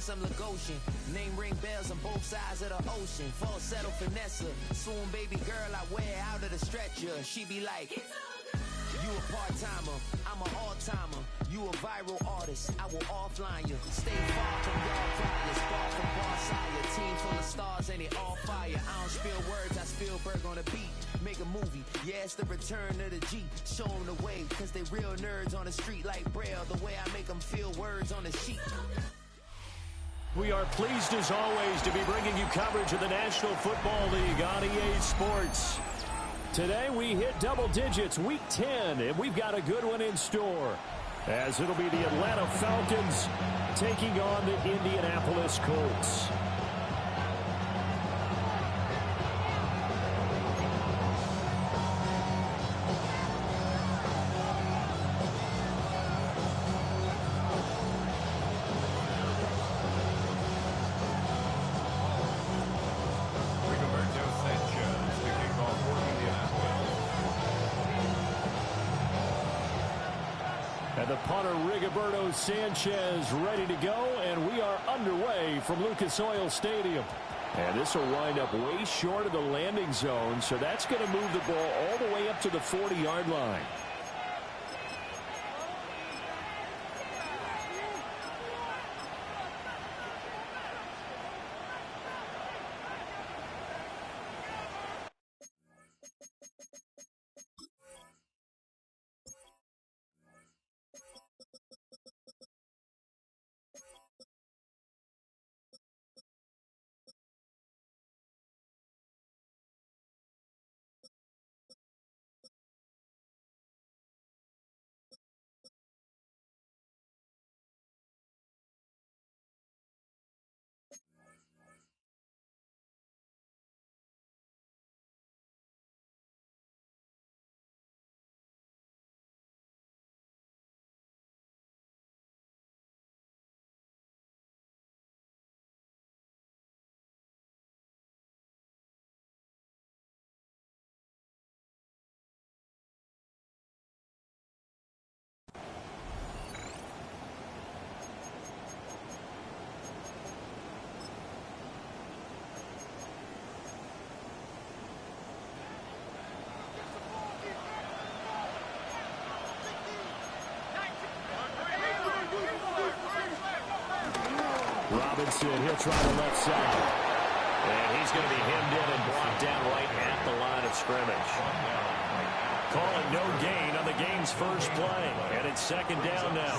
guess I'm Lagosian. Name ring bells on both sides of the ocean. Falsetto finesse, swoon baby girl I wear out of the stretcher. She be like, you a part-timer, I'm an all-timer. You a viral artist, I will offline you. Stay far from y'all problems, far from Barsire. Team full of stars and it all fire. I don't spill words, I Spielberg on the beat. Make a movie, yeah, it's the return of the G. Show them the way, cause they real nerds on the street like Braille. The way I make them feel words on the sheet. We are pleased as always to be bringing you coverage of the National Football League on EA Sports. Today we hit double digits, week 10, and we've got a good one in store, as it'll be the Atlanta Falcons taking on the Indianapolis Colts. And the punter, Rigoberto Sanchez, ready to go, and we are underway from Lucas Oil Stadium. And this will wind up way short of the landing zone, so that's going to move the ball all the way up to the 40-yard line. Robinson, he'll try the left side. And he's going to be hemmed in and blocked down right at the line of scrimmage. Calling no gain on the game's first play. And it's second down now.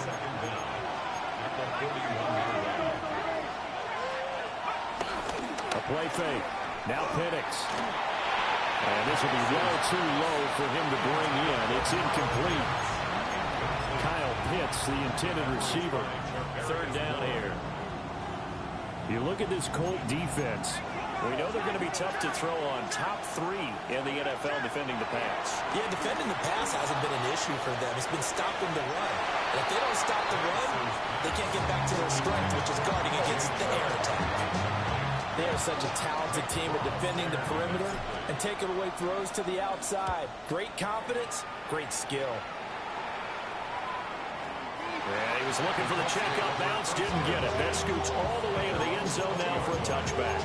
A play fake. Now Penix. And this will be well too low for him to bring in. It's incomplete. Kyle Pitts, the intended receiver. Third down here. You look at this Colt defense. We know they're going to be tough to throw on. Top 3 in the NFL defending the pass. Yeah, defending the pass hasn't been an issue for them. It's been stopping the run. And if they don't stop the run, they can't get back to their strength, which is guarding against the air attack. They are such a talented team at defending the perimeter and taking away throws to the outside. Great confidence, great skill. Yeah, he was looking for the checkout bounce, didn't get it. That scoots all the way into the end zone now for a touchback.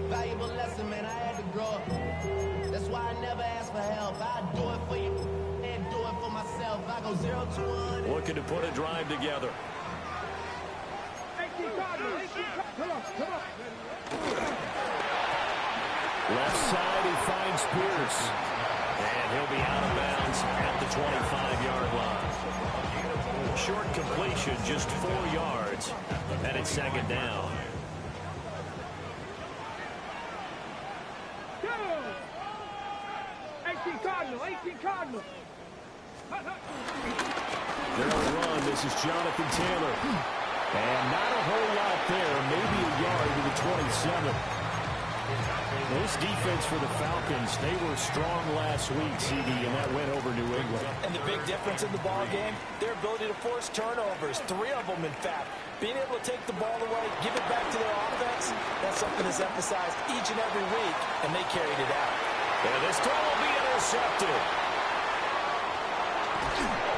Valuable lesson, man, I had to grow up. That's why I never ask for help. I do it for you and do it for myself. I go 0 to 1. Looking to put a drive together. Left side, he finds Pierce. And he'll be out of bounds at the 25-yard line. Short completion, just 4 yards. And it's second down. 18 Cardinal. They're on the run. This is Jonathan Taylor. And not a whole lot there. Maybe a yard to the 27. This defense for the Falcons, they were strong last week, CD, and that went over New England. And the big difference in the ball game, their ability to force turnovers, 3 of them in fact. Being able to take the ball away, give it back to their offense, that's something that's emphasized each and every week, and they carried it out. And this throw will be intercepted.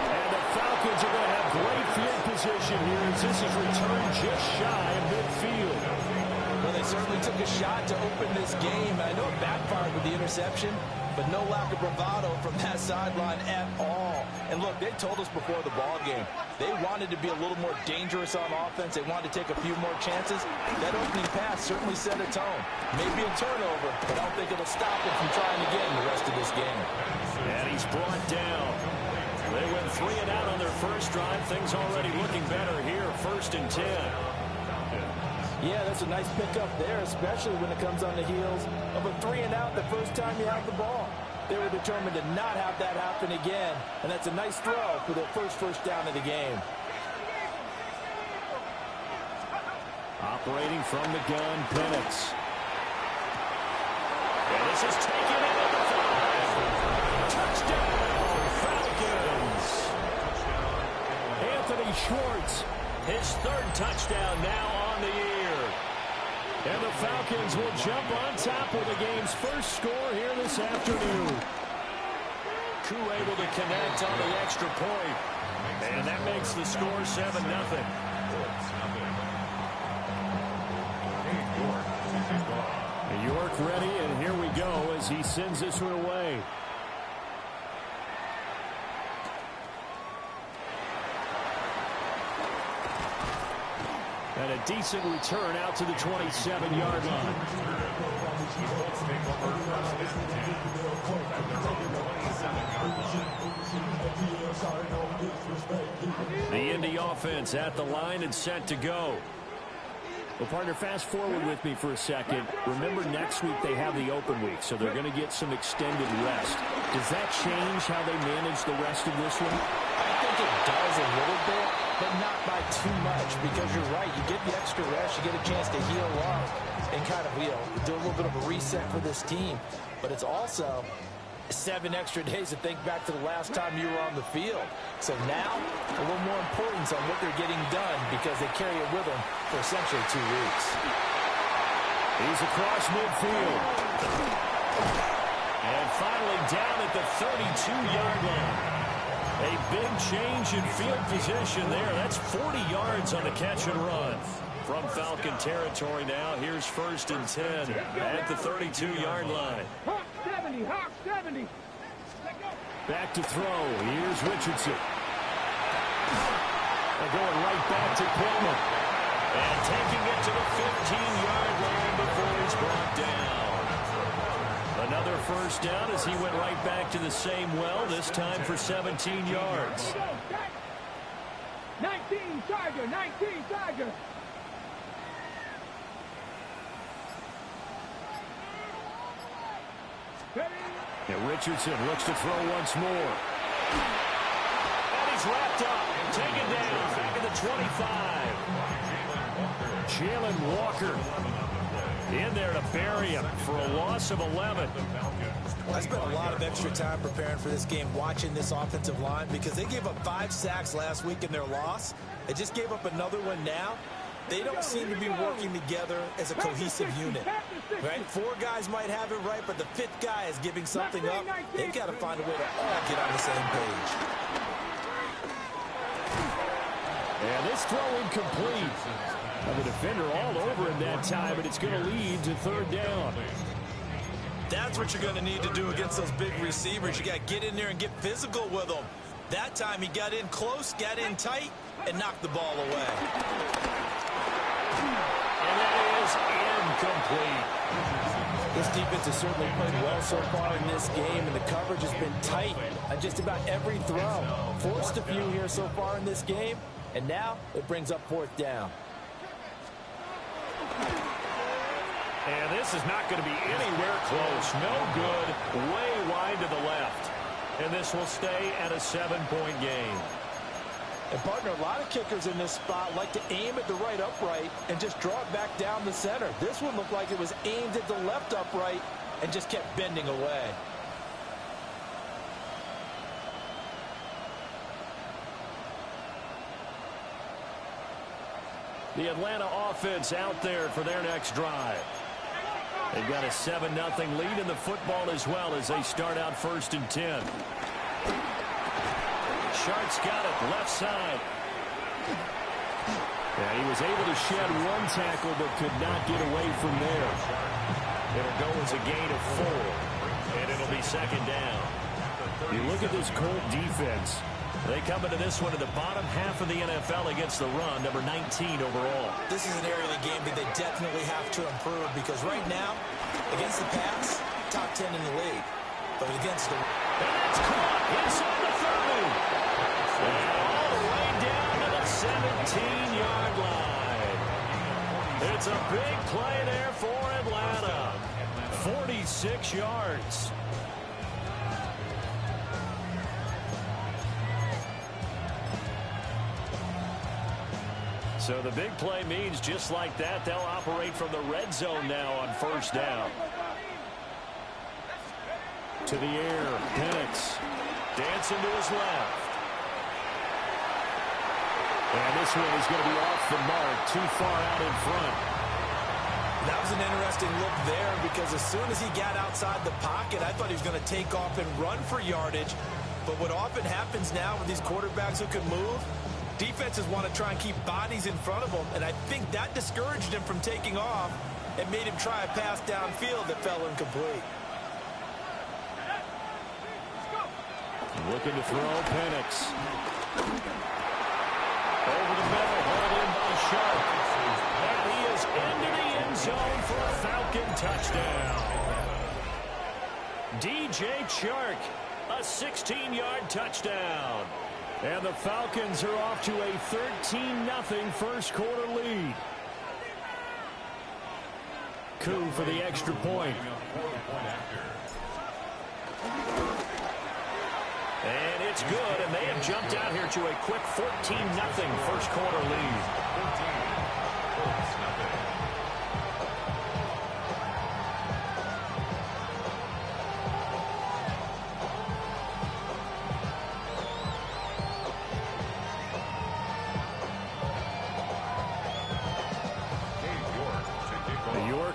And the Falcons are going to have great field position here as this is returned just shy of midfield. Well, they certainly took a shot to open this game. I know it backfired with the interception, but no lack of bravado from that sideline at all. And look, they told us before the ball game, they wanted to be a little more dangerous on offense. They wanted to take a few more chances. That opening pass certainly set a tone. Maybe a turnover, but I don't think it'll stop them from trying again the rest of this game. And he's brought down. They went 3 and out on their first drive. Things already looking better here, 1st and 10. Yeah, that's a nice pickup there, especially when it comes on the heels of a 3 and out the first time you have the ball. They were determined to not have that happen again, and that's a nice throw for their first down of the game. Operating from the gun, Penix. And this is taken in at the 5. Touchdown, Falcons. Anthony Schwartz, his 3rd touchdown now on the year. And the Falcons will jump on top of the game's first score here this afternoon. Koo able to connect on the extra point. And that makes the score 7-0. York ready, and here we go as he sends this one away. And a decent return out to the 27-yard line. The Indy offense at the line and set to go. Well, partner, fast forward with me for a second. Remember, next week they have the open week, so they're going to get some extended rest. Does that change how they manage the rest of this one? I think it does a little bit, but not by too much, because you're right. You get the extra rest, you get a chance to heal up and kind of, do a little bit of a reset for this team. But it's also 7 extra days to think back to the last time you were on the field. So now, a little more importance on what they're getting done because they carry it with them for essentially 2 weeks. He's across midfield. And finally down at the 32-yard line. A big change in field position there. That's 40 yards on the catch and run. From Falcon territory now, here's 1st and 10 at the 32-yard line. Hawk 70, Hawk 70. Back to throw. Here's Richardson. They're going right back to Pittman. And taking it to the 15-yard line before he's brought down. Another 1st down as he went right back to the same well, this time for 17 yards. 19 Tiger, 19 Tiger. And Richardson looks to throw once more. And he's wrapped up. Taken down. Back at the 25. Jalen Walker in there to bury him for a loss of 11. I spent a lot of extra time preparing for this game, watching this offensive line, because they gave up 5 sacks last week in their loss. They just gave up another one now. They don't seem to be working together as a cohesive unit. Right? 4 guys might have it right, but the 5th guy is giving something up. They've got to find a way to all get on the same page. And this throw incomplete. The defender all over him that time, but it's going to lead to 3rd down. That's what you're going to need to do against those big receivers. You got to get in there and get physical with them. That time he got in close, got in tight, and knocked the ball away. And that is incomplete. This defense has certainly played well so far in this game, and the coverage has been tight on just about every throw. Forced a few here so far in this game, and now it brings up 4th down. And this is not going to be anywhere close. No good. Way wide to the left. And this will stay at a 7-point game. And, partner, a lot of kickers in this spot like to aim at the right upright and just draw it back down the center. This one looked like it was aimed at the left upright and just kept bending away. The Atlanta offense out there for their next drive. They've got a 7-0 lead in the football as well as they start out 1st and 10. Sharks got it, left side. Yeah, he was able to shed one tackle but could not get away from there. It'll go as a gain of 4, and it'll be 2nd down. You look at this Colt defense. They come into this one in the bottom half of the NFL against the run, number 19 overall. This is an area of the game that they definitely have to improve because right now, against the pass, top 10 in the league. But against the... And it's caught inside the 30. And all the way down to the 17-yard line. It's a big play there for Atlanta. 46 yards. So the big play means just like that, they'll operate from the red zone now on 1st down. To the air, Penix dancing to his left. And this one is going to be off the mark, too far out in front. That was an interesting look there because as soon as he got outside the pocket, I thought he was going to take off and run for yardage. But what often happens now with these quarterbacks who can move, defenses want to try and keep bodies in front of them, and I think that discouraged him from taking off and made him try a pass downfield that fell incomplete. Looking to throw, Penix. Over the middle, hauled in by Shark. And he is into the end zone for a Falcon touchdown. DJ Chark, a 16-yard touchdown. And the Falcons are off to a 13-0 first quarter lead. Koo for the extra point. And it's good, and they have jumped out here to a quick 14-0 first quarter lead.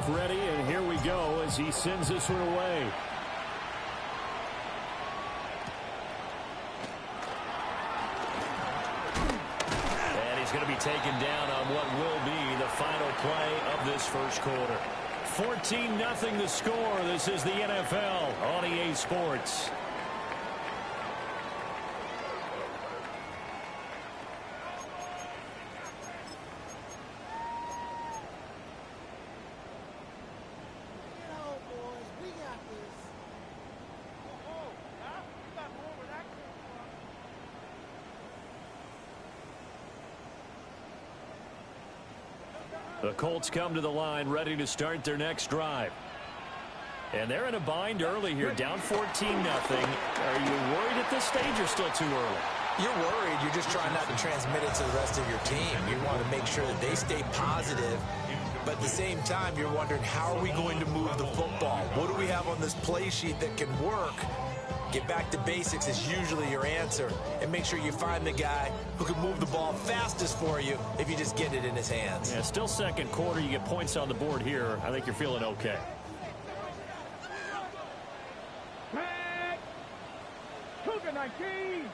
Ready, and here we go as he sends this one away. And he's going to be taken down on what will be the final play of this first quarter. 14-0 the score. This is the NFL on EA Sports. The Colts come to the line ready to start their next drive. And they're in a bind early here, down 14-0. Are you worried at this stage or still too early? You're worried. You're just trying not to transmit it to the rest of your team. You want to make sure that they stay positive. But at the same time, you're wondering, how are we going to move the football? What do we have on this play sheet that can work? Get back to basics is usually your answer. And make sure you find the guy who can move the ball fastest for you if you just get it in his hands. Yeah, still second quarter. You get points on the board here. I think you're feeling okay. Cougar 19.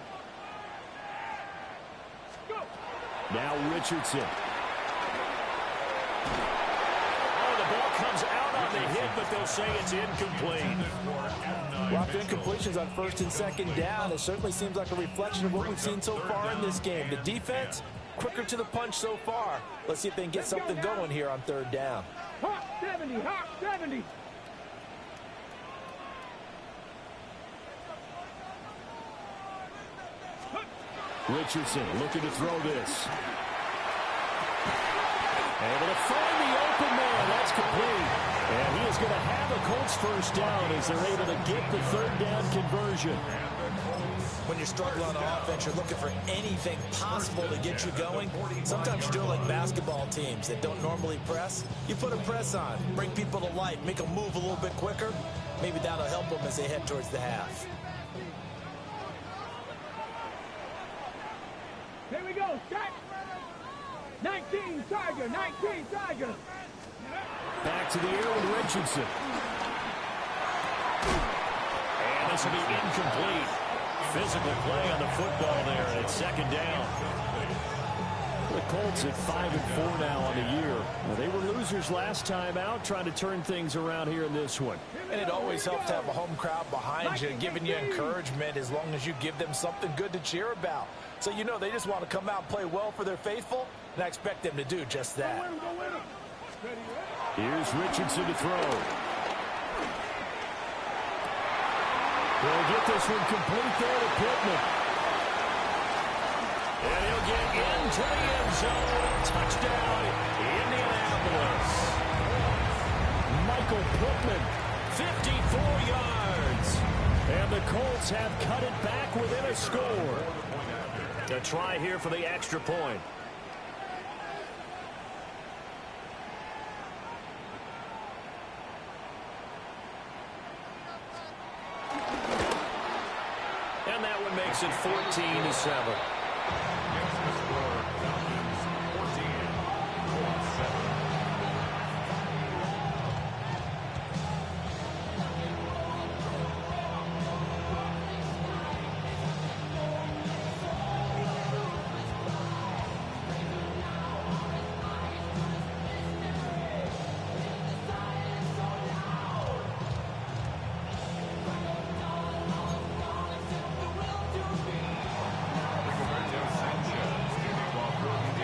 Go. Now Richardson. Oh, the ball comes out on the hit, but they'll say it's incomplete. Lots of incompletions on 1st and 2nd down. It certainly seems like a reflection of what we've seen so far in this game. The defense, quicker to the punch so far. Let's see if they can get something going here on 3rd down. Hawk 70, Hawk 70. Richardson looking to throw this. Able to find the open man. That's complete. And he is going to have a Colts first down as they're able to get the 3rd down conversion. When you're struggling on offense, you're looking for anything possible to get you going. Sometimes you do it like basketball teams that don't normally press. You put a press on, bring people to life, make them move a little bit quicker. Maybe that'll help them as they head towards the half. Here we go, start. 19 Tiger, 19 Tiger. Back to the air with Richardson. And this will be incomplete. Physical play on the football there, and it's second down. The Colts at 5-4 now on the year. Well, they were losers last time out, trying to turn things around here in this one. And it always helps to have a home crowd behind you, giving you encouragement as long as you give them something good to cheer about. So you know they just want to come out and play well for their faithful, and I expect them to do just that. Here's Richardson to throw. He'll get this one complete there to Pittman. And he'll get into the end zone. Touchdown, Indianapolis. Michael Pittman, 54 yards. And the Colts have cut it back within a score. A try here for the extra point. And that one makes it 14-7.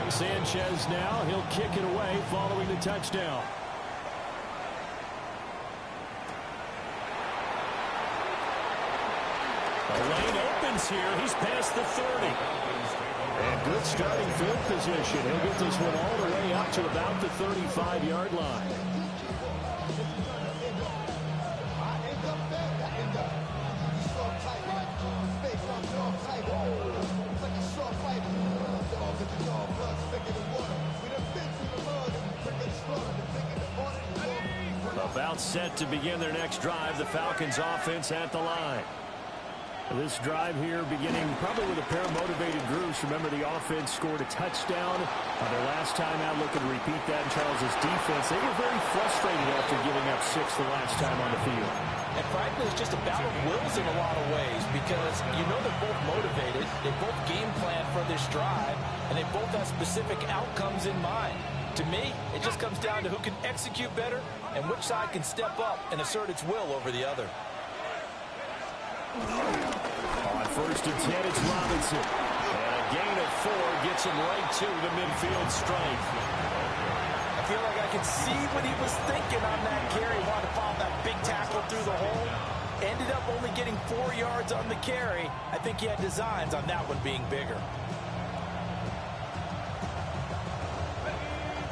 Sanchez now, he'll kick it away following the touchdown. The lane opens here. He's past the 30. And good starting field position. He'll get this one all the way up to about the 35-yard line. About set to begin their next drive. The Falcons offense at the line. This drive here beginning probably with a pair of motivated groups. Remember, the offense scored a touchdown on their last time out. Looking to repeat that in Charles's defense. They were very frustrated after giving up 6 the last time on the field. And frankly, it's just a battle of wills in a lot of ways because you know they're both motivated. They both game plan for this drive, and they both have specific outcomes in mind. To me, it just comes down to who can execute better and which side can step up and assert its will over the other. On first and 10, it's Robinson. And a gain of 4 gets him right to the midfield stripe. I feel like I can see what he was thinking on that carry. Wanted to follow that big tackle through the hole. Ended up only getting 4 yards on the carry. I think he had designs on that one being bigger.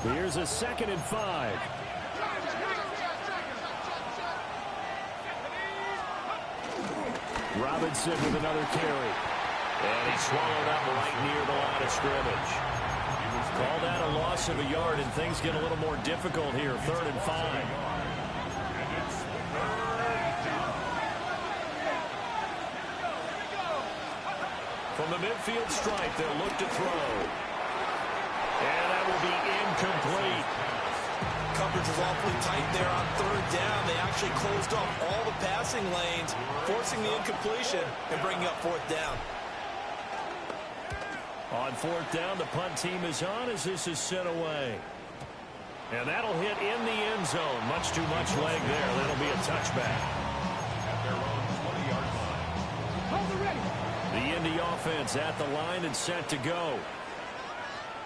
Here's a 2nd and 5. Robinson with another carry. And he's swallowed up right near the line of scrimmage. Call that a loss of a yard, and things get a little more difficult here. 3rd and 5. From the midfield stripe, they'll look to throw. And that will be incomplete. Coverage was awfully tight there on 3rd down. They actually closed off all the passing lanes, forcing the incompletion and bringing up 4th down. On 4th down, the punt team is on as this is sent away. And that'll hit in the end zone. Much too much leg there. That'll be a touchback. At their own 20-yard line. Hold it ready. The Indy offense at the line and set to go.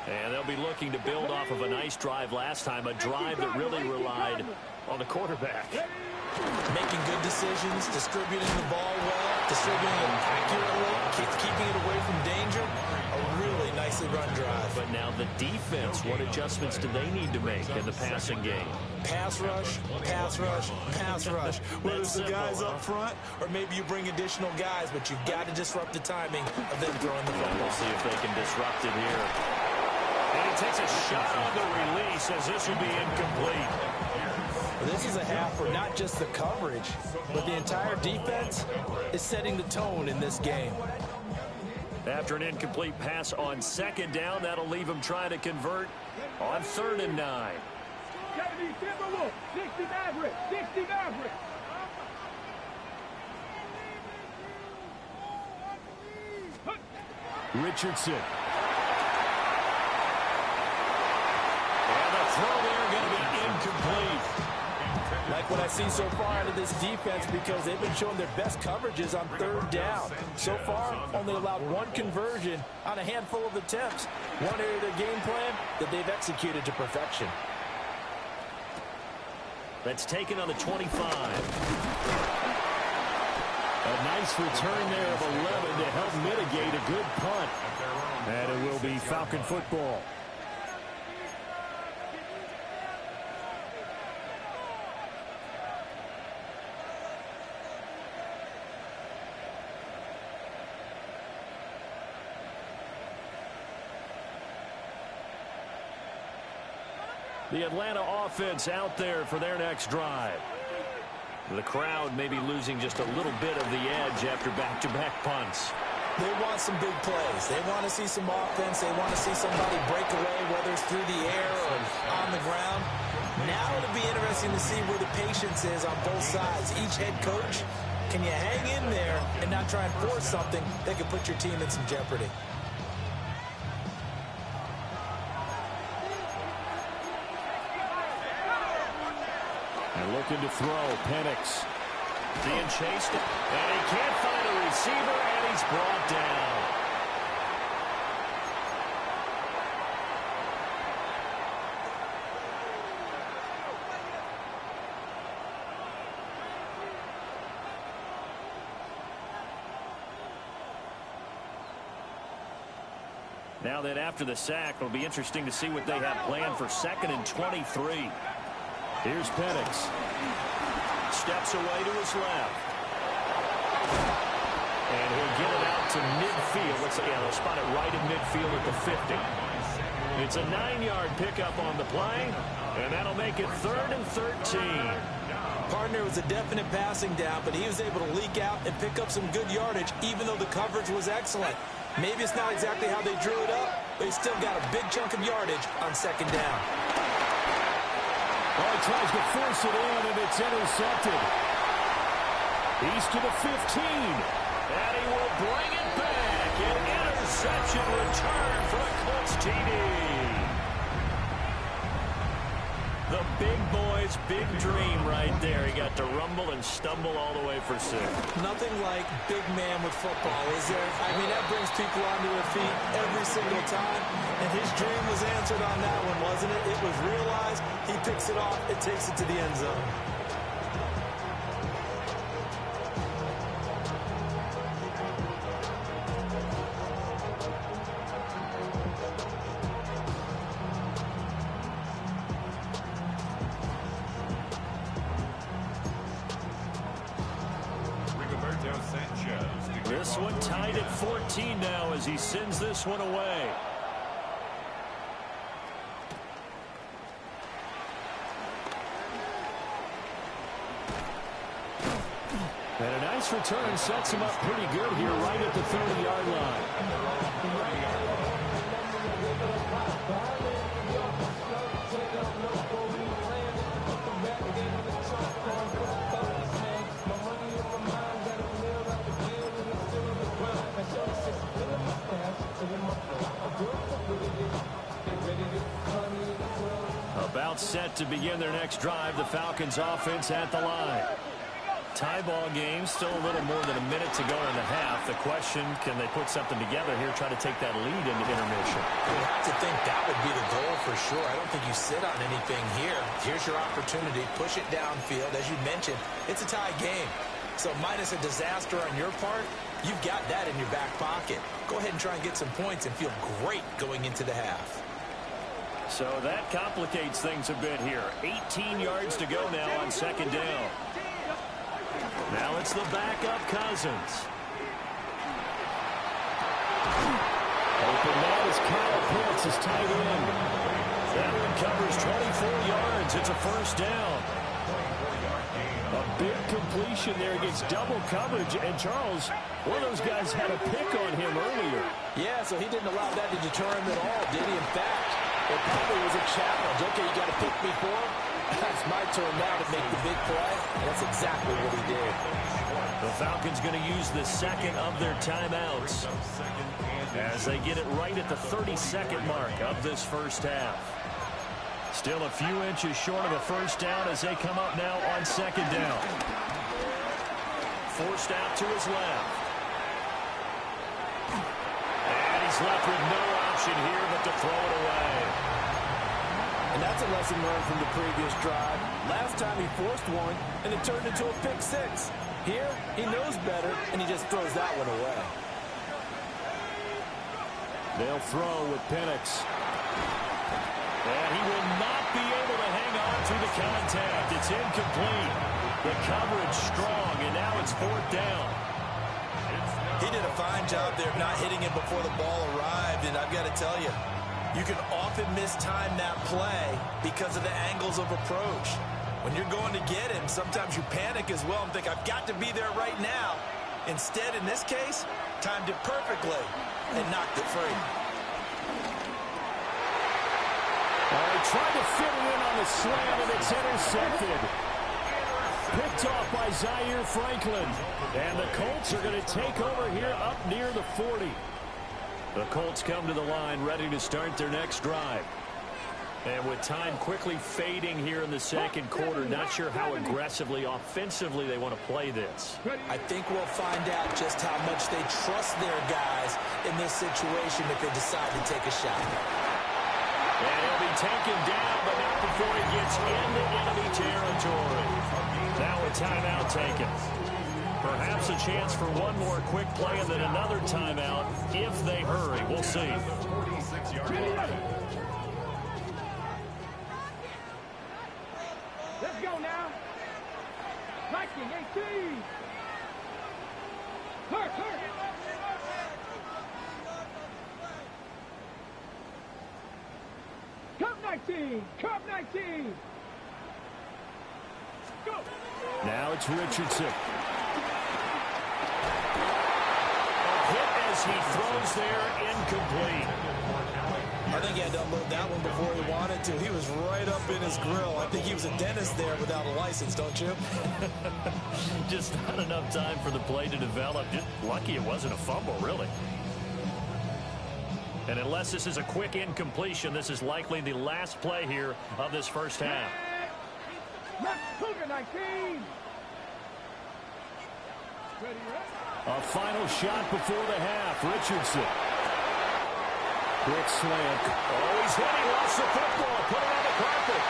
And they'll be looking to build off of a nice drive last time, a drive that really relied on the quarterback. Making good decisions, distributing the ball well, distributing it accurately, keeping it away from danger. A really nicely run drive. But now Now the defense, what adjustments do they need to make in the passing game? Pass rush, pass rush, pass rush. Whether it's the guys up front or maybe you bring additional guys, but you've got to disrupt the timing of them throwing the football. We'll see if they can disrupt it here. And he takes a shot on the release as this will be incomplete. This is a half where not just the coverage, but the entire defense is setting the tone in this game. After an incomplete pass on second down, that'll leave him trying to convert on 3rd and 9. 60 Maverick, 60 Maverick. Richardson. And the throw there going to be incomplete. Like what I see so far out of this defense, because they've been showing their best coverages on 3rd down. So far, only allowed one conversion on a handful of attempts. One area of their game plan that they've executed to perfection. That's taken on the 25. A nice return there of 11 to help mitigate a good punt. And it will be Falcon football. The Atlanta offense out there for their next drive. The crowd may be losing just a little bit of the edge after back-to-back punts. They want some big plays. They want to see some offense. They want to see somebody break away, whether it's through the air or on the ground. Now it'll be interesting to see where the patience is on both sides. Each head coach, can you hang in there and not try and force something that could put your team in some jeopardy? Looking to throw, Penix. Being chased, and he can't find a receiver, and he's brought down. Now that after the sack, it'll be interesting to see what they have planned for 2nd and 23. Here's Penix. Steps away to his left. And he'll get it out to midfield. They'll spot it right in midfield at the 50. It's a 9-yard pickup on the play, and that'll make it 3rd and 13. Partner was a definite passing down, but he was able to leak out and pick up some good yardage, even though the coverage was excellent. Maybe it's not exactly how they drew it up, but he still got a big chunk of yardage on 2nd down. Oh, he tries to force it in, and it's intercepted. He's to the 15. And he will bring it back. An interception return for a Colts TD. The big boy's big dream right there. He got to rumble and stumble all the way for 6. Nothing like big man with football, is there? I mean, that brings people onto their feet every single time. And his dream was answered on that one, wasn't it? It was realized. He picks it off. It takes it to the end zone. This one tied at 14 now as he sends this one away. And a nice return sets him up pretty good here right at the 30-yard line. About set to begin their next drive, the Falcons offense at the line. Tie ball game, still a little more than a minute to go in the half. The question, can they put something together here, try to take that lead into intermission? You have to think that would be the goal for sure. I don't think you sit on anything here. Here's your opportunity. Push it downfield. As you mentioned, it's a tie game. So minus a disaster on your part, you've got that in your back pocket. Go ahead and try and get some points and feel great going into the half. So that complicates things a bit here. 18 yards to go now on second down. Now it's the backup Cousins. Open man is Kyle Pitts, his tight end. That one covers 24 yards. It's a first down. A big completion there against double coverage. And Charles, one of those guys had a pick on him earlier. Yeah, so he didn't allow that to deter him at all, did he? In fact, it probably was a challenge. Okay, you got to pick me for him. It's my turn now to make the big play. And that's exactly what he did. The Falcons going to use the second of their timeouts as they get it right at the 32nd mark of this first half. Still a few inches short of a first down as they come up now on second down. Forced out to his left. And he's left with no option here but to throw it away. And that's a lesson learned from the previous drive. Last time he forced one, and it turned into a pick six. Here, he knows better, and he just throws that one away. They'll throw with Penix. And he will not be able to hang on through the contact. It's incomplete. The coverage strong, and now it's fourth down. He did a fine job there of not hitting it before the ball arrived, and I've got to tell you, you can often mistime that play because of the angles of approach. When you're going to get him, sometimes you panic as well and think, I've got to be there right now. Instead, in this case, timed it perfectly and knocked it free. He tried to fit it in on the slam, and it's intercepted. Picked off by Zaire Franklin. And the Colts are going to take over here up near the 40. The Colts come to the line ready to start their next drive. And with time quickly fading here in the second quarter, not sure how aggressively, offensively they want to play this. I think we'll find out just how much they trust their guys in this situation if they decide to take a shot. And he'll be taken down, but not before he gets into enemy territory. Now a timeout taken. Perhaps a chance for one more quick play and then another timeout if they hurry. We'll see. Let's go now. Viking 18. Hurt. Cup 19. Cup 19. Go. Now it's Richardson. A hit as he throws there, incomplete. I think he had to unload that one before he wanted to. He was right up in his grill. I think he was a dentist there without a license, don't you? Just not enough time for the play to develop. Just lucky it wasn't a fumble, really. And unless this is a quick incompletion, this is likely the last play here of this first half. Cougar 19. A final shot before the half. Richardson. Quick slant. Oh, he's hit. He lost the football. Put it on the carpet.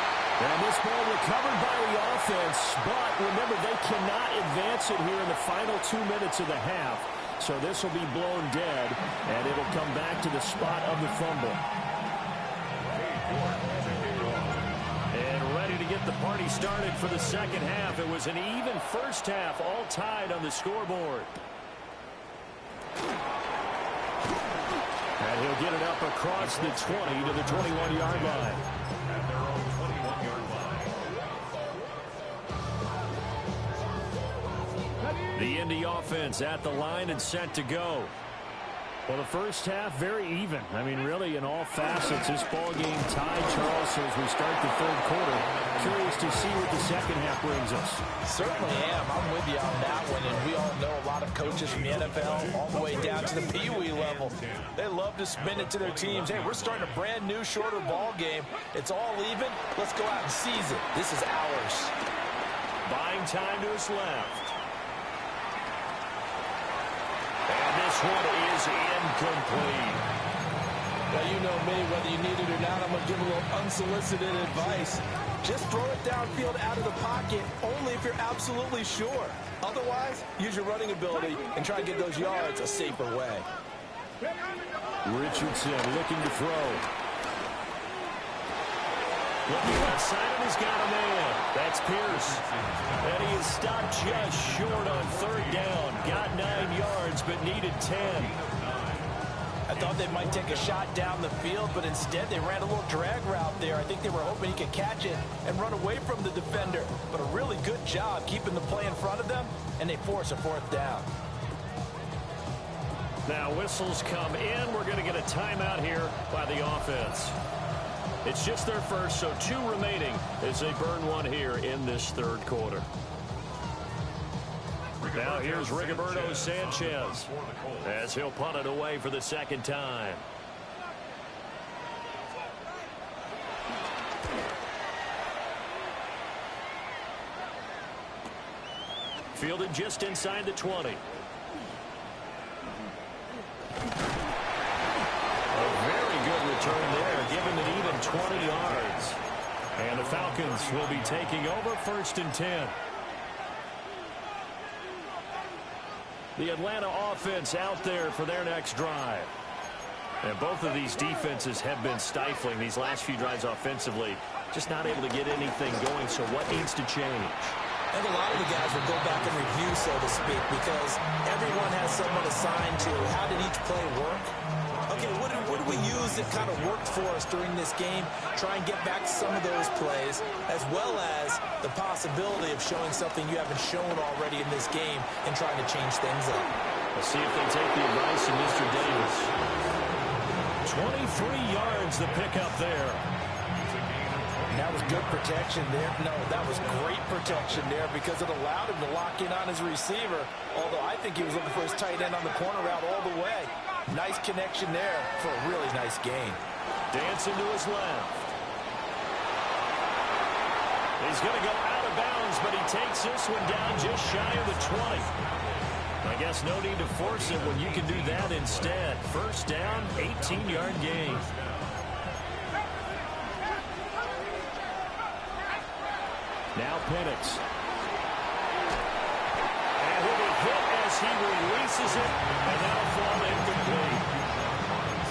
And this ball recovered by the offense. But remember, they cannot advance it here in the final 2 minutes of the half. So this will be blown dead, and it'll come back to the spot of the fumble. And ready to get the party started for the second half. It was an even first half, all tied on the scoreboard. And he'll get it up across the 20 to the 21-yard line. The Indy offense at the line and set to go. Well, the first half, very even. I mean, really, in all facets, this ball game tied, Charles, so as we start the third quarter. Curious to see what the second half brings us. Certainly am. I'm with you on that one, and we all know a lot of coaches from the NFL all the way down to the Pee-wee level. They love to spin it to their teams. Hey, we're starting a brand new, shorter ball game. It's all even. Let's go out and seize it. This is ours. Buying time to his left. And this one is incomplete. Well, you know me, whether you need it or not, I'm going to give a little unsolicited advice. Just throw it downfield out of the pocket only if you're absolutely sure. Otherwise, use your running ability and try to get those yards a safer way. Richardson looking to throw. Looking left side, and he's got a man. That's Pierce. And he is stopped just short on third down. Got 9 yards, but needed 10. I thought they might take a shot down the field, but instead they ran a little drag route there. I think they were hoping he could catch it and run away from the defender. But a really good job keeping the play in front of them, and they force a fourth down. Now whistles come in. We're going to get a timeout here by the offense. It's just their first, so 2 remaining as they burn one here in this third quarter. Now here's Rigoberto Sanchez as he'll punt it away for the second time. Fielded just inside the 20. A very good return there, giving it even 20 yards. And the Falcons will be taking over 1st and 10. The Atlanta offense out there for their next drive. And both of these defenses have been stifling these last few drives offensively. Just not able to get anything going, so what needs to change? I think a lot of the guys will go back and review, so to speak, because everyone has someone assigned to how did each play work. Okay, what did we use that kind of worked for us during this game? Try and get back to some of those plays, as well as the possibility of showing something you haven't shown already in this game and trying to change things up. Let's see if they take the advice of Mr. Davis. 23 yards the pickup there. And that was good protection there. No, that was great protection there because it allowed him to lock in on his receiver, although I think he was looking for his tight end on the corner route all the way. Nice connection there for a really nice gain. Dancing to his left. He's going to go out of bounds, but he takes this one down just shy of the 20. I guess no need to force it when you can do that instead. First down, 18-yard gain. Now Penix. And he'll be hit as he releases it, and that'll fall incomplete.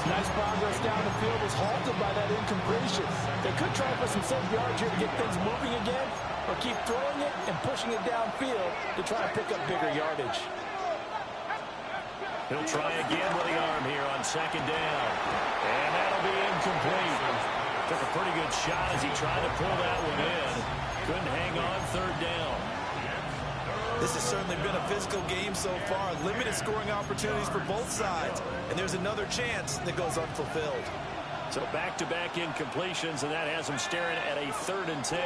Nice progress down the field was halted by that incompletion. They could try for some safe yards here to get things moving again, or keep throwing it and pushing it downfield to try and pick up bigger yardage. He'll try again with the arm here on second down. And that'll be incomplete. Took a pretty good shot as he tried to pull that one in. Couldn't hang on third down. This has certainly been a physical game so far. Limited scoring opportunities for both sides. And there's another chance that goes unfulfilled. So back-to-back incompletions, and that has him staring at a 3rd and 10.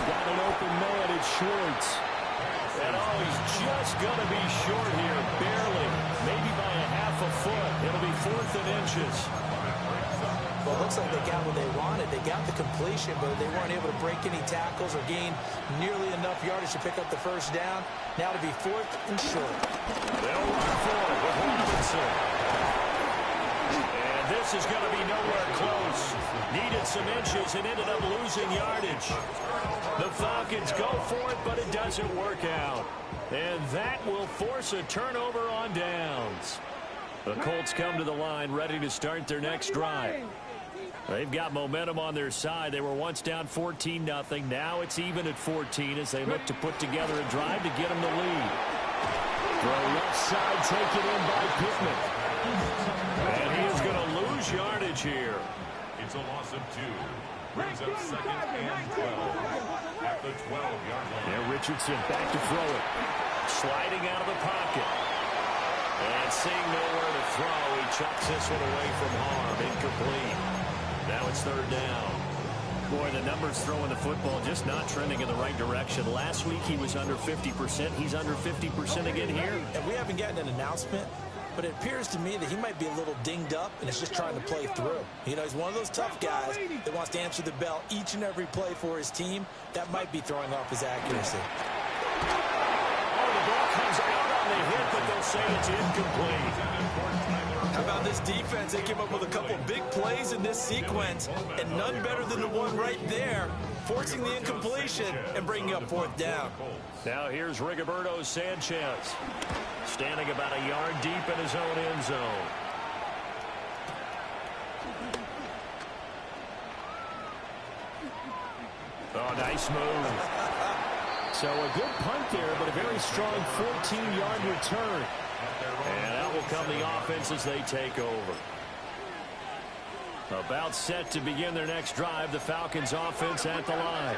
Got an open man, it's Schwartz. And oh, he's just going to be short here, barely. Maybe by a half a foot. It'll be 4th and inches. Well, it looks like they got what they wanted. They got the completion, but they weren't able to break any tackles or gain nearly enough yardage to pick up the first down. Now to be 4th and short. They'll run for it with Robinson. And this is going to be nowhere close. Needed some inches and ended up losing yardage. The Falcons go for it, but it doesn't work out. And that will force a turnover on downs. The Colts come to the line ready to start their next drive. They've got momentum on their side. They were once down 14-0. Now it's even at 14 as they look to put together a drive to get them the lead. Throw left side, taken in by Pittman. And he is going to lose yardage here. It's a loss of 2. Brings up 2nd and 12 at the 12-yard line. And Richardson back to throw it. Sliding out of the pocket. And seeing nowhere to throw, he chucks this one away from harm. Incomplete. Now it's 3rd down. Boy, the numbers throwing the football just not trending in the right direction. Last week he was under 50%. He's under 50% again here. And we haven't gotten an announcement, but it appears to me that he might be a little dinged up and is just trying to play through. You know, he's one of those tough guys that wants to answer the bell each and every play for his team. That might be throwing off his accuracy. Oh, the ball comes out on the hit, but they'll say it's incomplete. How about this defense? They came up with a couple big plays in this sequence, and none better than the one right there, forcing the incompletion and bringing up 4th down. Now here's Rigoberto Sanchez, standing about a yard deep in his own end zone. Oh, nice move. So a good punt there, but a very strong 14-yard return. And that will come the offense as they take over. About set to begin their next drive, the Falcons offense at the line.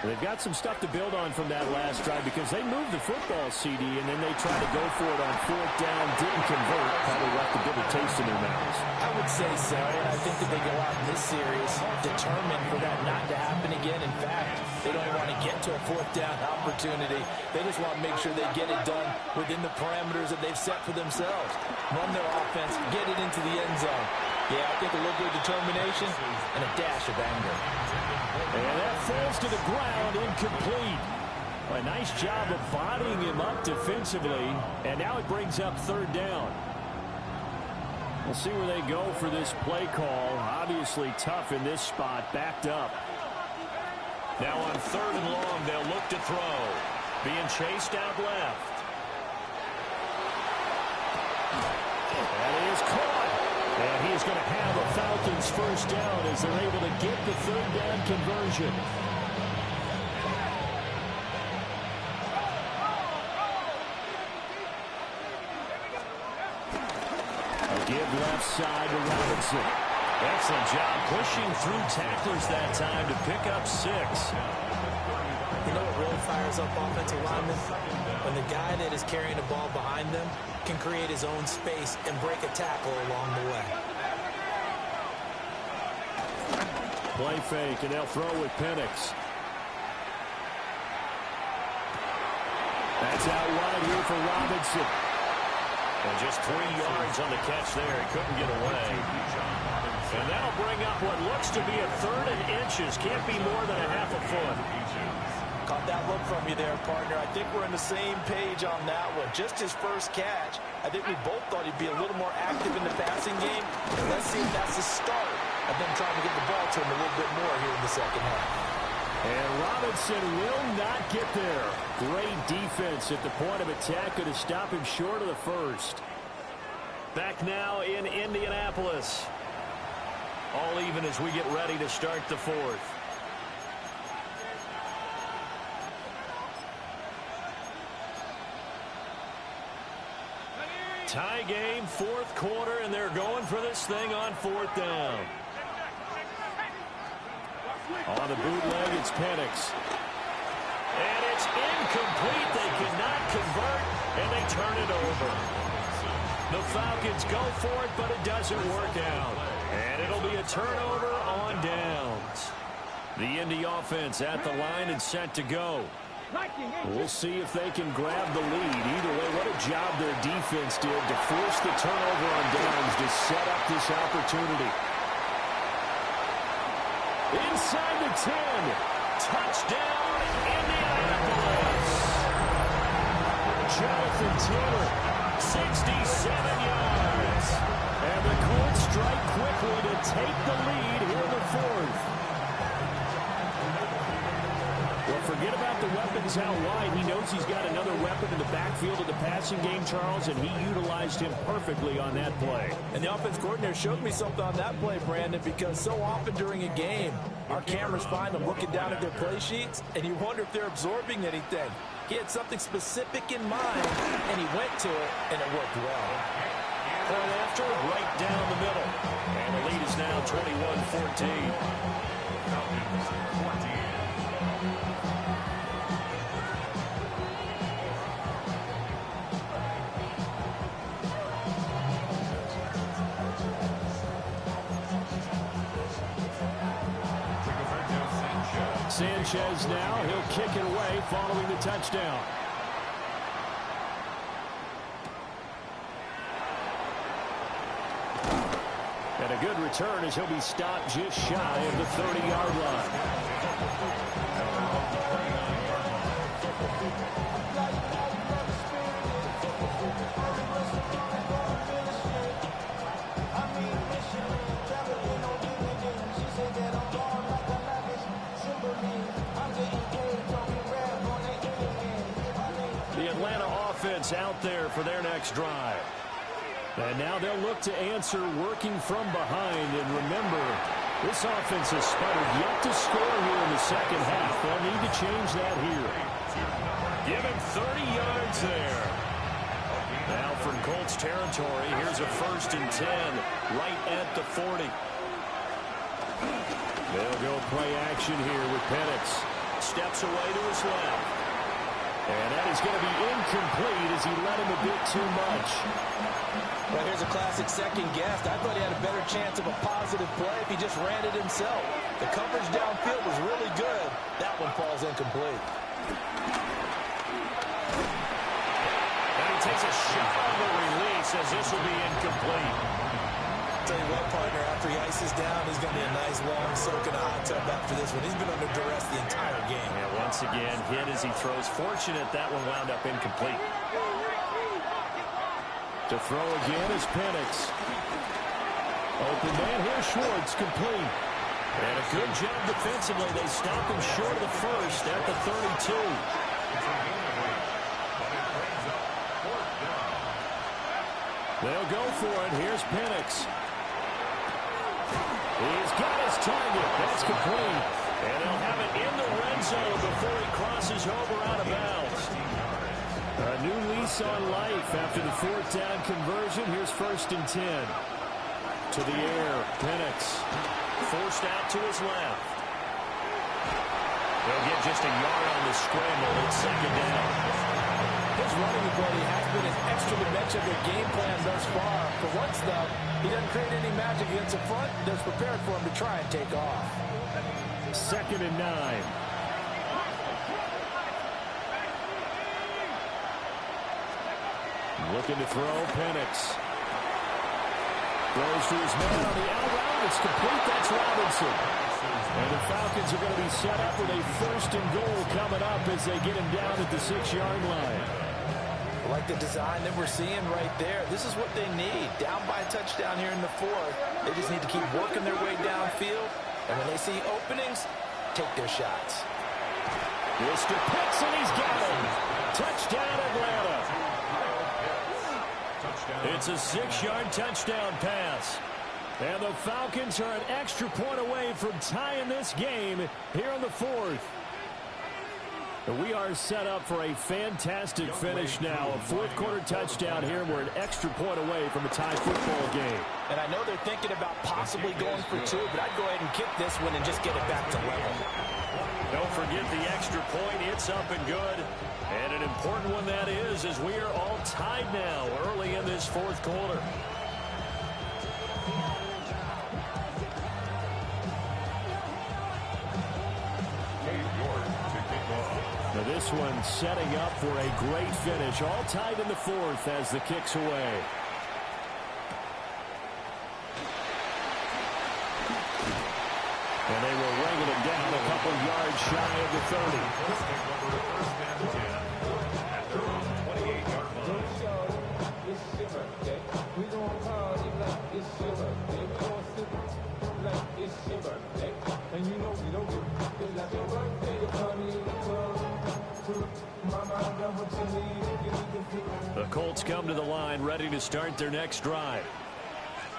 They've got some stuff to build on from that last drive because they moved the football, CD, and then they tried to go for it on fourth down, didn't convert, probably left a bitter taste in their mouths. I would say so, and I think that they go out in this series determined for that not to happen again. In fact, they don't want to get to a fourth down opportunity. They just want to make sure they get it done within the parameters that they've set for themselves. Run their offense, get it into the end zone. Yeah, I think a little bit of determination and a dash of anger. And that falls to the ground, incomplete. A nice job of bodying him up defensively, and now it brings up third down. We'll see where they go for this play call. Obviously tough in this spot, backed up. Now on third and long, they'll look to throw. Being chased out left. That is caught. And he's going to have a Falcons first down as they're able to get the third down conversion. A give left side to Robinson. Excellent job pushing through tacklers that time to pick up 6. You know what really fires up offensive linemen? When the guy that is carrying the ball behind them can create his own space and break a tackle along the way. Play fake, and they'll throw with Penix. That's out wide here for Robinson. And just 3 yards on the catch there. He couldn't get away. And that'll bring up what looks to be a third and inches. Can't be more than a half a foot. Caught that look from you there, partner. I think we're on the same page on that one. Just his first catch. I think we both thought he'd be a little more active in the passing game. And let's see if that's the start of them trying to get the ball to him a little bit more here in the second half. And Robinson will not get there. Great defense at the point of attack. Going to stop him short of the first. Back now in Indianapolis. All even as we get ready to start the fourth. Tie game, fourth quarter, and they're going for this thing on fourth down. On the bootleg, it's Penix. And it's incomplete. They cannot convert, and they turn it over. The Falcons go for it, but it doesn't work out. And it'll be a turnover on downs. The Indy offense at the line and set to go. We'll see if they can grab the lead. Either way, what a job their defense did to force the turnover on downs to set up this opportunity. Inside the 10. Touchdown, Indianapolis. Jonathan Taylor, 67 yards. And the Colts strike quickly to take the lead here in the fourth. Well, forget about the weapons out wide. He knows he's got another weapon in the backfield of the passing game, Charles, and he utilized him perfectly on that play. And the offense coordinator showed me something on that play, Brandon, because so often during a game, our cameras find them looking down at their play sheets, and you wonder if they're absorbing anything. He had something specific in mind, and he went to it, and it worked well. Point after, right down the middle. And the lead is now 21-14. Sanchez now, he'll kick it away following the touchdown. And a good return as he'll be stopped just shy of the 30-yard line. Out there for their next drive. And now they'll look to answer working from behind. And remember, This offense has sputtered yet to score here in the second half. They'll need to change that here. Give him 30 yards there. Now from Colts territory, here's a 1st and 10 right at the 40. They'll go play action here with Penix. Steps away to his left. And that is going to be incomplete as he led him a bit too much. Well, here's a classic second guess. I thought he had a better chance of a positive play if he just ran it himself. The coverage downfield was really good. That one falls incomplete. And he takes a shot on the release as this will be incomplete. Tell you what, partner, after he ices down, he's going to be a nice, long soak in a hot tub after this one. He's been under duress the entire game. And once again, hit as he throws. Fortunate that one wound up incomplete. To throw again is Penix. Open man here, Schwartz, complete. And a good job defensively. They stop him short of the first at the 32. They'll go for it. Here's Penix. He's got his target. That's complete. And they'll have it in the red zone before he crosses over out of bounds. A new lease on life after the 4th down conversion. Here's 1st and 10. To the air. Penix. Forced out to his left. They'll get just a yard on the scramble. It's 2nd down. His running ability has been an extra dimension of their game plan thus far. For once, though, he doesn't create any magic against the front. They're prepared for him to try and take off. 2nd and 9. Looking to throw, Penix. Throws to his man on the out route. It's complete. That's Robinson. And the Falcons are going to be set up with a 1st and goal coming up as they get him down at the 6-yard line. Like the design that we're seeing right there. This is what they need. Down by a touchdown here in the 4th. They just need to keep working their way downfield. And when they see openings, take their shots. Mr. Pitts, and he's got him. Touchdown, Atlanta. It's a 6-yard touchdown pass. And the Falcons are an extra point away from tying this game here in the 4th. We are set up for a fantastic finish now. A 4th quarter touchdown here. We're an extra point away from a tie football game. And I know they're thinking about possibly going for 2, but I'd go ahead and kick this one and just get it back to level. Don't forget the extra point. It's up and good. And an important one that is, as we are all tied now early in this 4th quarter. Now this one setting up for a great finish. All tied in the 4th as the kick's away. And they will wrangle him down a couple yards shy of the 30. At their own 28-yard The Colts come to the line ready to start their next drive.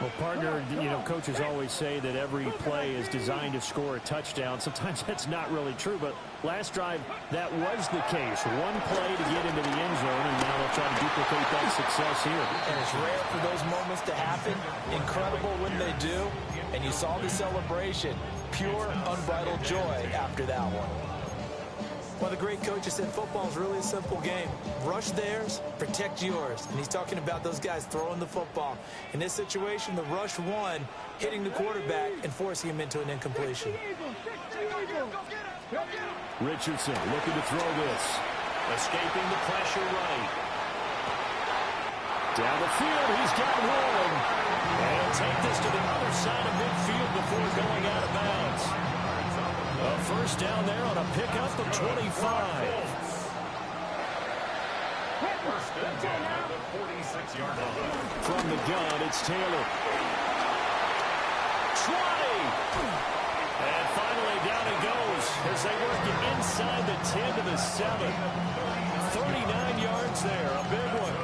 Well, partner, you know, coaches always say that every play is designed to score a touchdown. Sometimes that's not really true, but last drive, that was the case. One play to get into the end zone, and now they'll try to duplicate that success here. And it's rare for those moments to happen. Incredible when they do. And you saw the celebration. Pure, unbridled joy after that one. One of the great coaches said football is really a simple game. Rush theirs, protect yours. And he's talking about those guys throwing the football. In this situation, the rush won, hitting the quarterback and forcing him into an incompletion. Richardson looking to throw this. Escaping the pressure right. Down the field, he's got one. And he'll take this to the other side of midfield before going out of bounds. A first down there on a pickup of 25. First and 10 at the 46-yard line. From the gun, it's Taylor. 20! And finally down he goes as they work it inside the 10 to the 7. 39 yards there, a big one.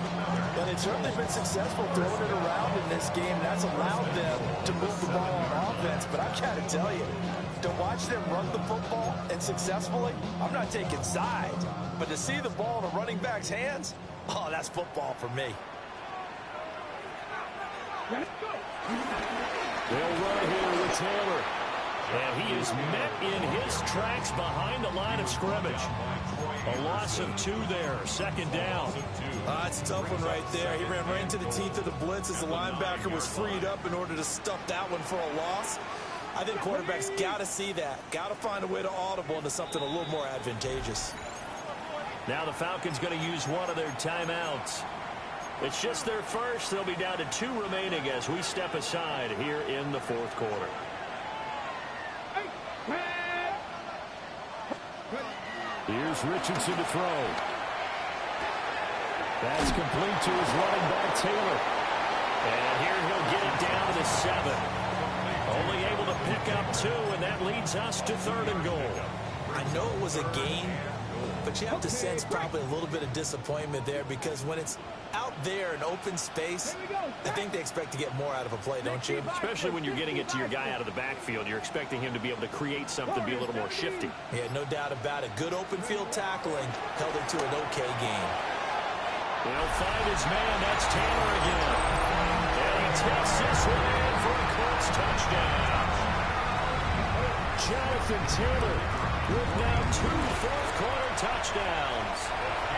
But they've certainly been successful throwing it around in this game, and that's allowed them to move the ball on offense. But I've got to tell you, to watch them run the football and successfully, I'm not taking sides. But to see the ball in a running back's hands, oh, that's football for me. They'll run here with Taylor. And he is met in his tracks behind the line of scrimmage. A loss of 2 there, second down. That's a tough one right there. He ran right into the teeth of the blitz as the linebacker was freed up in order to stuff that one for a loss. I think quarterbacks got to see that. Got to find a way to audible into something a little more advantageous. Now the Falcons going to use one of their timeouts. It's just their first. They'll be down to 2 remaining as we step aside here in the fourth quarter. Here's Richardson to throw. That's complete to his running back, Taylor. And here he'll get it down to the 7. Only able to pick up 2, and that leads us to 3rd and goal. I know it was a gain, but you have to sense probably a little bit of disappointment there because when it's out there in open space, I think they expect to get more out of a play, don't you? Especially when you're getting it to your guy out of the backfield. You're expecting him to be able to create something, be a little more shifty. Yeah, no doubt about it. Good open field tackling held it to an okay game. He'll find his man. That's Taylor again. And he takes this one in for a Colts touchdown. Jonathan Taylor with now 2 fourth-quarter touchdowns.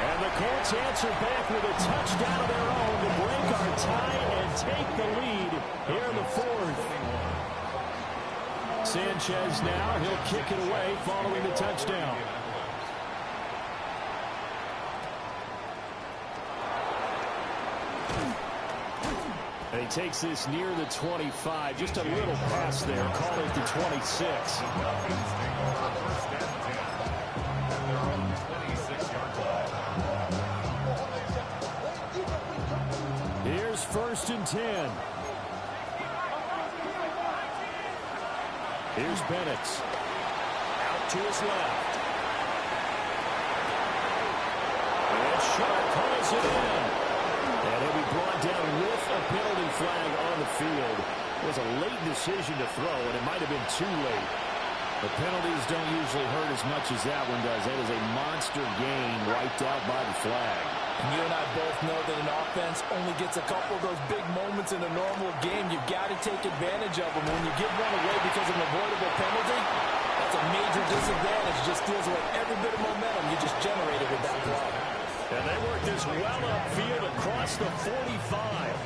And the Colts answer back with a touchdown of their own to break our tie and take the lead here in the 4th. Sanchez now, he'll kick it away following the touchdown. And he takes this near the 25, just a little pass there, call it the 26. Here's 1st and 10. Here's Penix. Out to his left. And Sharp pulls it in. And he'll be brought down with a penalty flag on the field. It was a late decision to throw, and it might have been too late. The penalties don't usually hurt as much as that one does. That is a monster game wiped out by the flag. And you and I both know that an offense only gets a couple of those big moments in a normal game. You've got to take advantage of them. When you give one away because of an avoidable penalty, that's a major disadvantage. It just steals away every bit of momentum you just generated with that play. And they work this well upfield across the 45.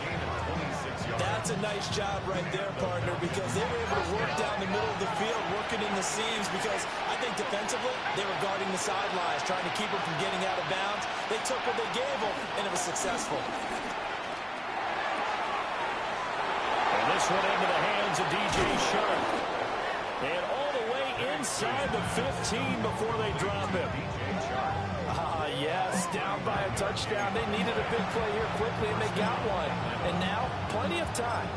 That's a nice job right there, partner, because they were able to work down the middle of the field, working in the seams, because I think defensively they were guarding the sidelines, trying to keep them from getting out of bounds. They took what they gave them, and it was successful. And this one into the hands of DJ Sharp. And all the way inside the 15 before they drop him. Yes, down by a touchdown. They needed a big play here quickly, and they got one. And now, plenty of time.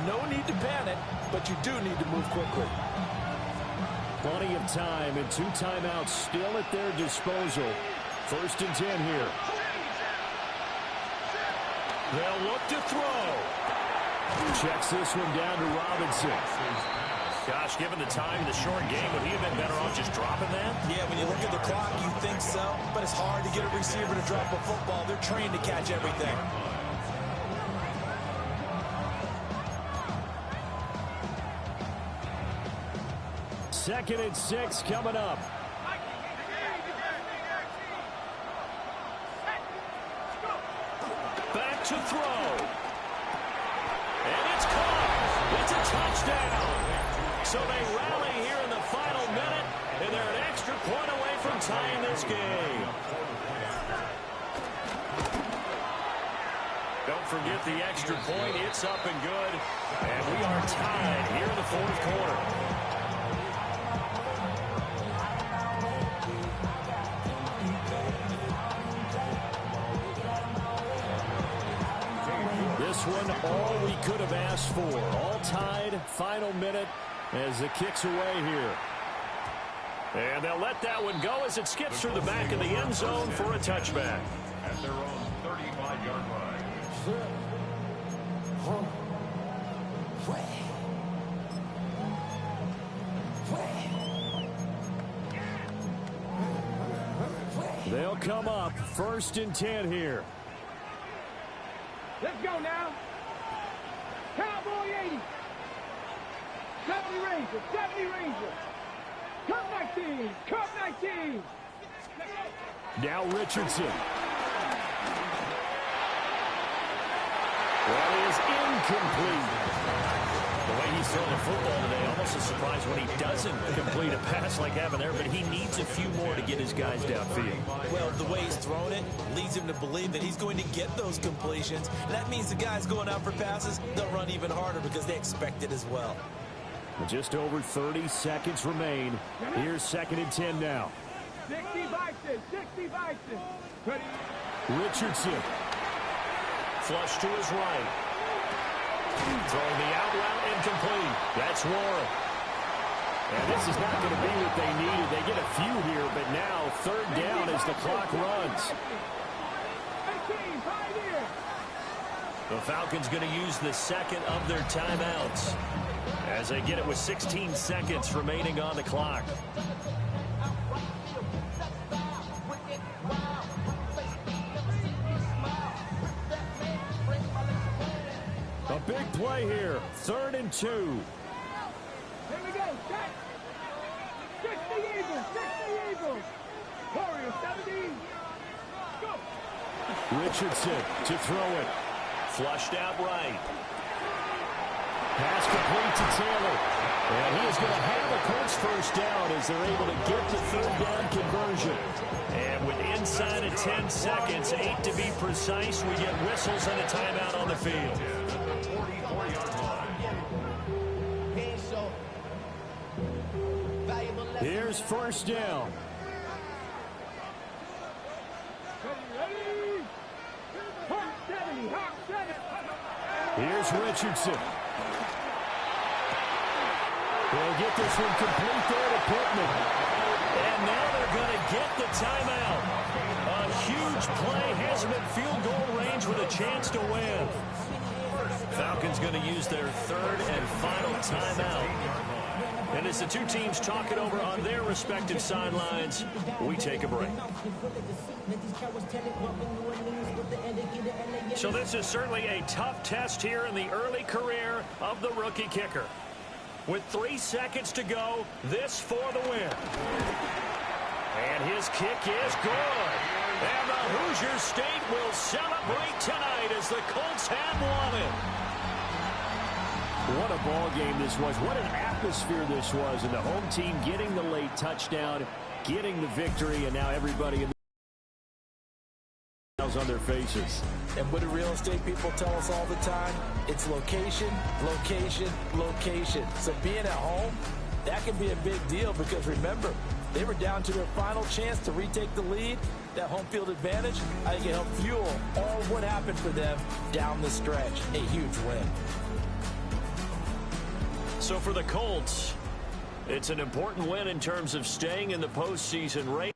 No need to panic, but you do need to move quickly. Plenty of time, and 2 timeouts still at their disposal. 1st and 10 here. They'll look to throw. Checks this one down to Robinson. Gosh, given the time, the short game, would he have been better off just dropping that? Yeah, when you look at the clock, you think so. But it's hard to get a receiver to drop a football. They're trained to catch everything. Second and 6 coming up. Back to throw. And it's caught. It's a touchdown. So they rally here in the final minute, and they're an extra point away from tying this game. Don't forget the extra point. It's up and good. And we are tied here in the 4th quarter. This one, all we could have asked for. All tied, final minute as it kicks away here. And they'll let that one go as it skips through the back of the end zone for a touchback. At their own 35-yard line. They'll come up 1st and 10 here. Let's go now. Cowboy 80. 70 Ranger, 70 Ranger. Cup 19, Cup 19. Now Richardson. That is incomplete. The way he's throwing the football today, almost a surprise when he doesn't complete a pass like happened there, but he needs a few more to get his guys downfield. Well, the way he's throwing it leads him to believe that he's going to get those completions. And that means the guys going out for passes, they'll run even harder because they expect it as well. Just over 30 seconds remain. Here's 2nd and 10 now. 60 Bison, 60 Bison. Ready? Richardson. Flush to his right. Throwing the out route incomplete. That's Warren. And this is not going to be what they needed. They get a few here, but now 3rd down as the clock runs. 18, 5 here. The Falcons going to use the 2nd of their timeouts as they get it with 16 seconds remaining on the clock. A big play here. 3rd and 2. Here we go. Set. 60 Eagles, 60 Eagles. Warriors 17. Go. Richardson to throw it. Flushed out right. Pass complete to Taylor. And he is going to have a Colts 1st down as they're able to get the 3rd down conversion. And with inside of 10 seconds, 8 to be precise, we get whistles and a timeout on the field. Here's 1st down. Ready? Hawk 70, Hawk 70. Here's Richardson. They'll get this one complete there to Pittman. And now they're going to get the timeout. A huge play has them at field goal range with a chance to win. Falcons going to use their 3rd and final timeout. And as the two teams talk it over on their respective sidelines, we take a break. So this is certainly a tough test here in the early career of the rookie kicker. With 3 seconds to go, this for the win. And his kick is good. And the Hoosier State will celebrate tonight as the Colts have won it. What a ball game this was. What an atmosphere this was. And the home team getting the late touchdown, getting the victory, and now everybody in the on their faces. And what do real estate people tell us all the time? It's location, location, location. So being at home, that can be a big deal because remember, they were down to their final chance to retake the lead. That home field advantage, I think it helped fuel all what happened for them down the stretch. A huge win. So for the Colts, it's an important win in terms of staying in the postseason race.